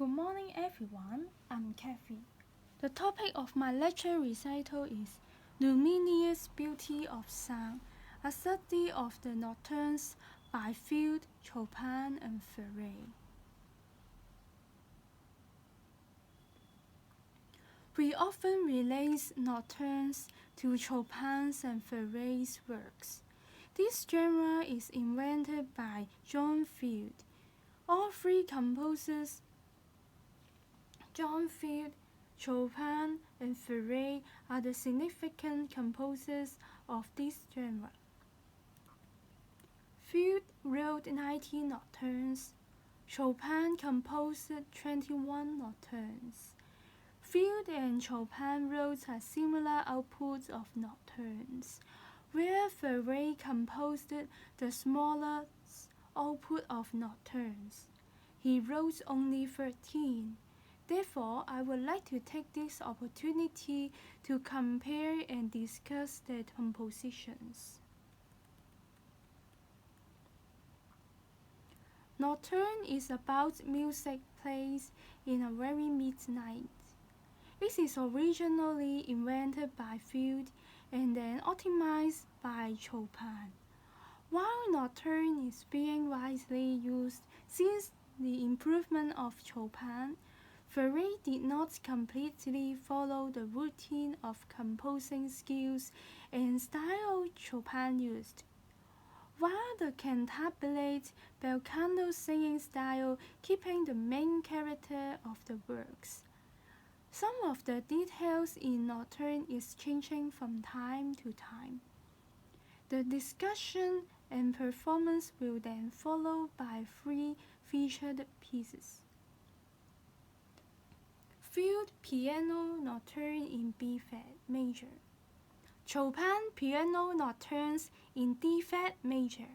Good morning everyone, I'm Kathy. The topic of my lecture recital is Luminous Beauty of Sound, a study of the Nocturnes by Field, Chopin and Fauré. We often relate Nocturnes to Chopin's and Fauré's works. This genre is invented by John Field. All three composers, John Field, Chopin, and Fauré, are the significant composers of this genre. Field wrote 19 nocturnes. Chopin composed 21 nocturnes. Field and Chopin wrote a similar output of nocturnes, where Fauré composed the smaller output of nocturnes. He wrote only 13. Therefore, I would like to take this opportunity to compare and discuss their compositions. Nocturne is about music played in a very midnight. It is originally invented by Field and then optimized by Chopin. While Nocturne is being widely used since the improvement of Chopin, Fauré did not completely follow the routine of composing skills and style Chopin used. While the cantabile bel canto singing style keeping the main character of the works, some of the details in Nocturne is changing from time to time. The discussion and performance will then follow by 3 featured pieces. Field Piano Nocturne in B flat major. Chopin Piano Nocturnes in D flat major.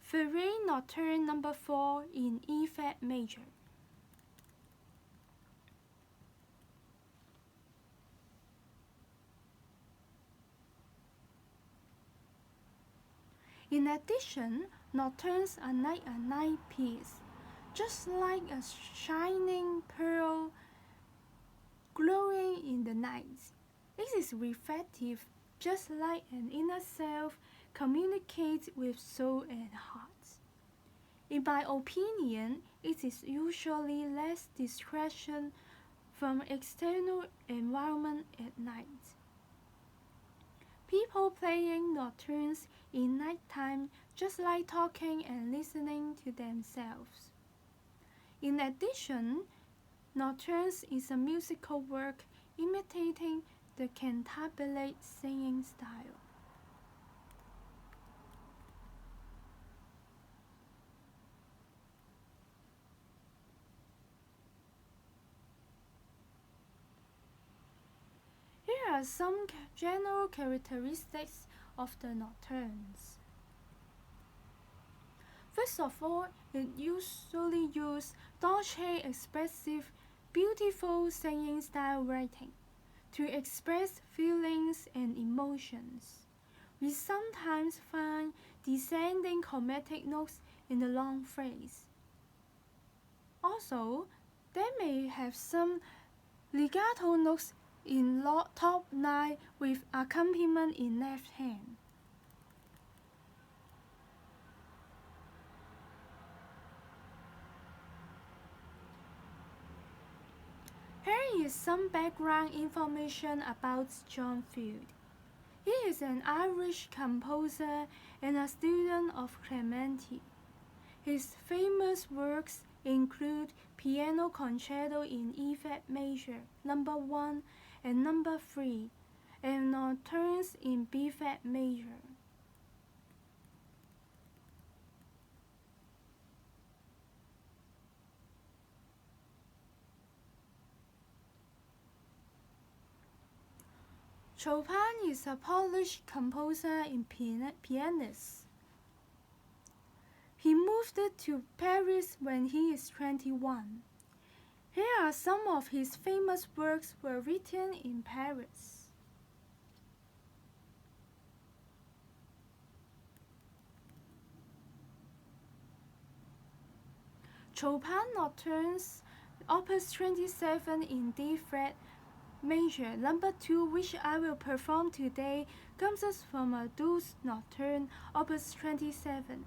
Fauré Nocturne No. 4 in E flat major. In addition, nocturnes are like a night piece, just like a shining pearl glowing in the night. It is reflective, just like an inner self communicates with soul and heart. In my opinion, it is usually less distraction from external environment at night. People playing nocturnes in nighttime just like talking and listening to themselves. In addition, nocturnes is a musical work imitating the cantabile singing style. Here are some general characteristics of the nocturnes. First of all, it usually uses dolce expressive, beautiful singing style writing to express feelings and emotions. We sometimes find descending chromatic notes in the long phrase. Also, they may have some legato notes in top 9 with accompaniment in left hand. Here is some background information about John Field. He is an Irish composer and a student of Clementi. His famous works include Piano Concerto in E flat major, No. 1 and No. 3, and Nocturnes in B flat major. Chopin is a Polish composer and pianist. He moved to Paris when he is 21. Here are some of his famous works were written in Paris. Chopin Nocturnes, Opus 27 in D flat major, number 2, which I will perform today, comes from a Dulce Nocturne, Opus 27.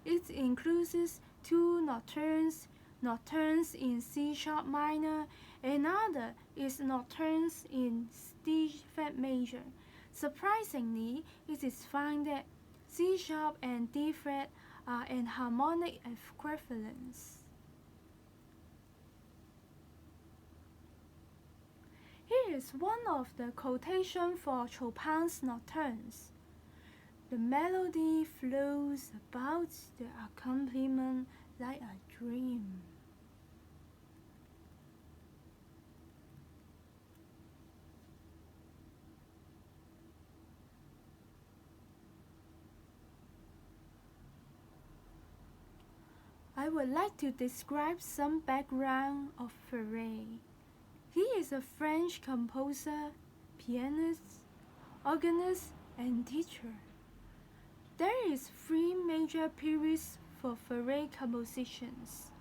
It includes 2 nocturnes, nocturnes in C sharp minor. Another is nocturnes in D flat major. Surprisingly, it is found that C sharp and D flat are an harmonic equivalence. Here is one of the quotations for Chopin's nocturnes. The melody flows about the accompaniment like a dream. I would like to describe some background of Fauré. He is a French composer, pianist, organist, and teacher. There is 3 major periods for Fauré compositions.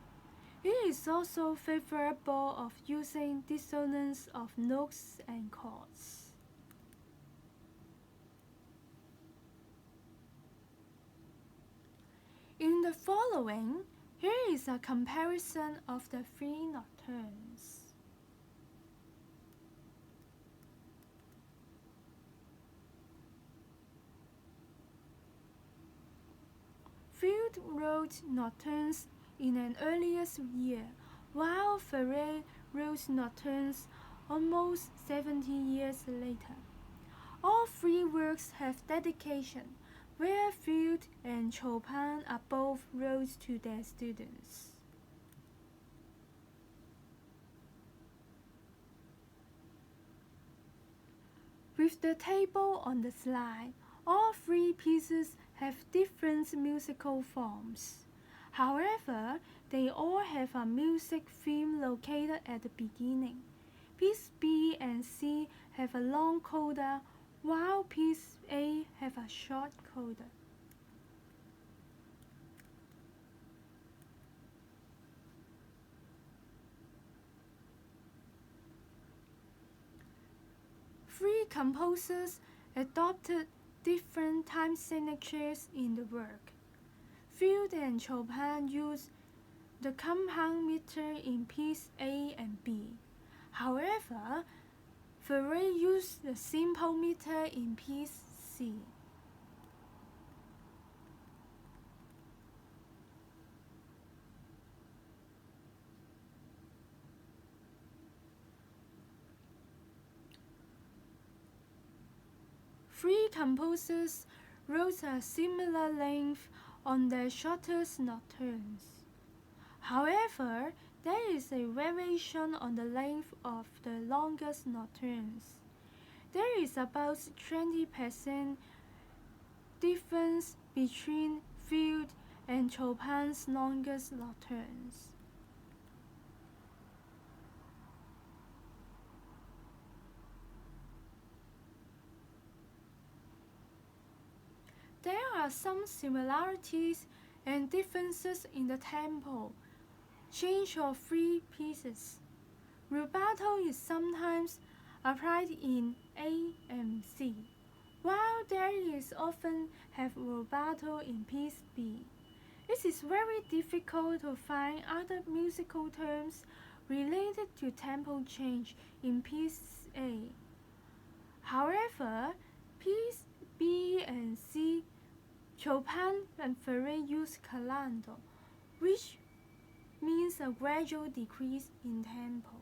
He is also favorable of using dissonance of notes and chords. In the following, here is a comparison of the 3 nocturnes. Field wrote nocturnes in an earliest year, while Fauré wrote nocturnes almost 70 years later. All 3 works have dedication, where Field and Chopin are both wrote to their students. With the table on the slide, all 3 pieces have different musical forms. However, they all have a music theme located at the beginning. Piece B and C have a long coda, while piece A have a short coda. Three composers adopted different time signatures in the work. Field and Chopin used the compound meter in piece A and B. However, Fauré used the simple meter in piece C. Three composers wrote a similar length on their shortest nocturnes. However, there is a variation on the length of the longest nocturnes. There is about 20% difference between Field and Chopin's longest nocturnes. There are some similarities and differences in the tempo change of 3 pieces. Rubato is sometimes applied in A and C, while there is often have rubato in piece B. It is very difficult to find other musical terms related to tempo change in piece A. However, piece B and C, Chopin and Fauré use calando, which means a gradual decrease in tempo.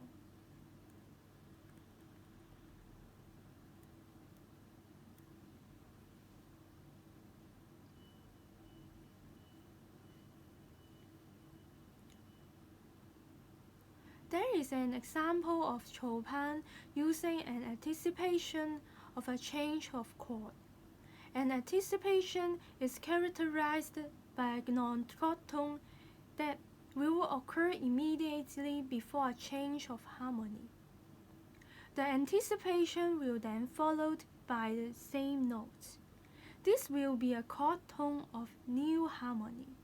There is an example of Chopin using an anticipation of a change of chord. An anticipation is characterized by a non-chord tone that will occur immediately before a change of harmony. The anticipation will then followed by the same note. This will be a chord tone of new harmony.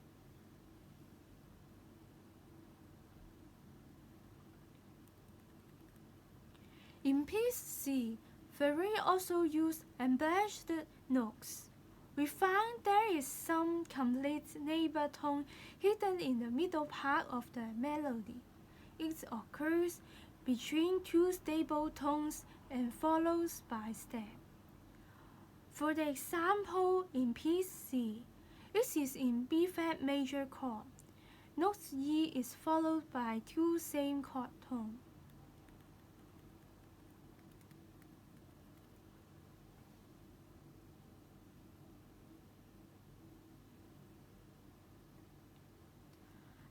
In piece C, Fauré also used embellished notes. We found there is some complete neighbor tone hidden in the middle part of the melody. It occurs between two stable tones and follows by step. For the example in piece C, it is in B flat major chord. Note E is followed by two same chord tones.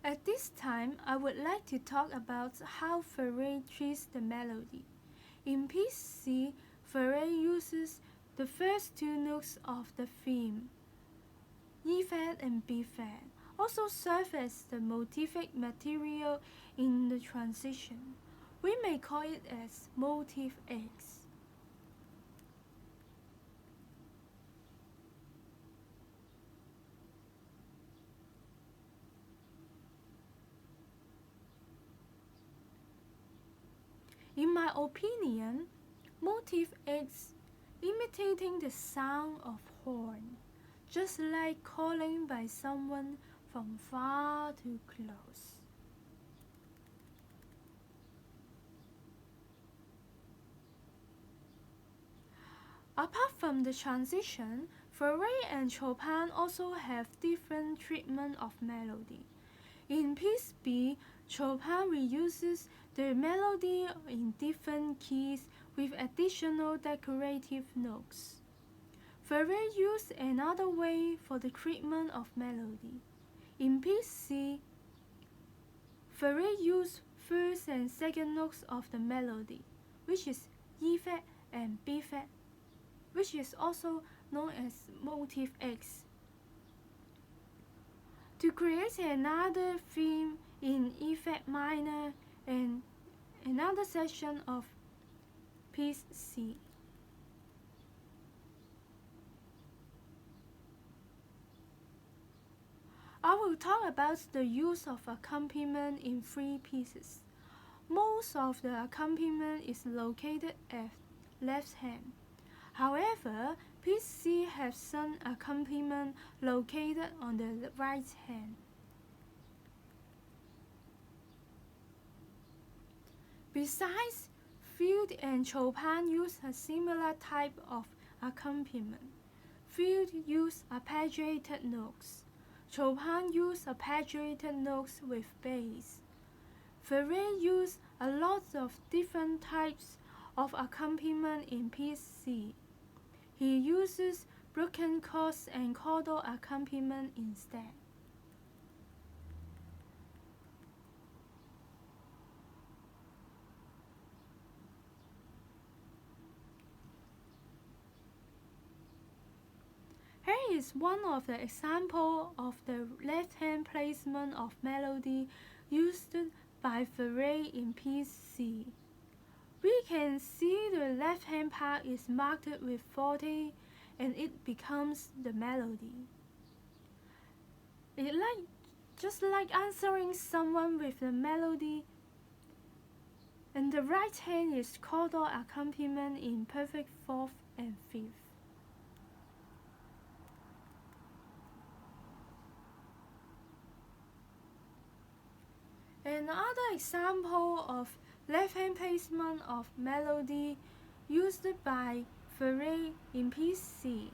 At this time, I would like to talk about how Fauré treats the melody. In piece C, Fauré uses the first two notes of the theme, E flat and B flat, also serve as the motivic material in the transition. We may call it as motive X. In my opinion, motive X imitating the sound of horn, just like calling by someone from far to close. Apart from the transition, Fauré and Chopin also have different treatment of melody. In piece B, Chopin reuses the melody in different keys with additional decorative notes. Fauré used another way for the treatment of melody. In piece C, Fauré used first and second notes of the melody, which is E flat and B flat, which is also known as motive X, to create another theme in E flat minor and another section of piece C. I will talk about the use of accompaniment in three pieces. Most of the accompaniment is located at left hand. However, piece C has some accompaniment located on the right hand. Besides, Field and Chopin use a similar type of accompaniment. Field use arpeggiated notes. Chopin used arpeggiated notes with bass. Fauré used a lot of different types of accompaniment in piece C. He uses broken chords and chordal accompaniment instead. Here is one of the examples of the left-hand placement of melody used by Fauré in piece C. We can see the left-hand part is marked with forte and it becomes the melody. Just like answering someone with the melody, and the right hand is chordal accompaniment in perfect fourth and fifth. Another example of left-hand placement of melody used by Fauré in piece C.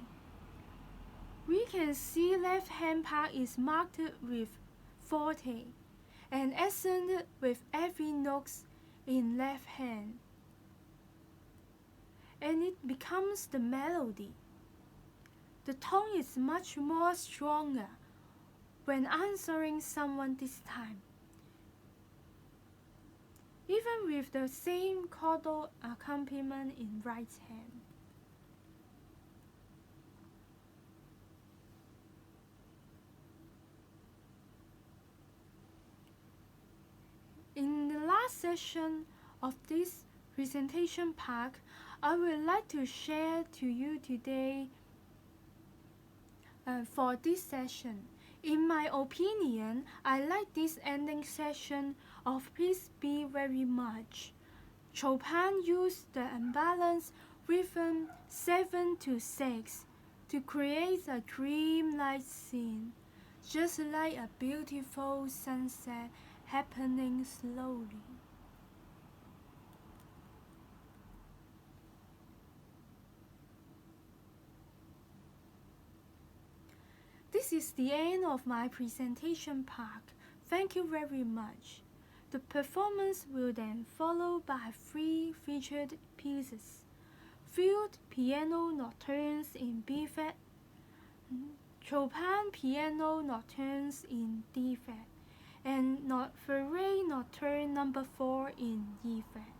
We can see left-hand part is marked with forte and accented with every note in left hand, and it becomes the melody. The tone is much more stronger when answering someone this time, even with the same chordal accompaniment in right hand. In the last session of this presentation part, I would like to share to you today for this session. In my opinion, I like this ending section of piece B very much. Chopin used the unbalanced rhythm 7/6 to create a dreamlike scene, just like a beautiful sunset happening slowly. This is the end of my presentation part. Thank you very much. The performance will then follow by 3 featured pieces: Fugue Piano Nocturnes in B flat, Chopin Piano Nocturnes in D flat, and Fauré Nocturne No. 4 in E flat.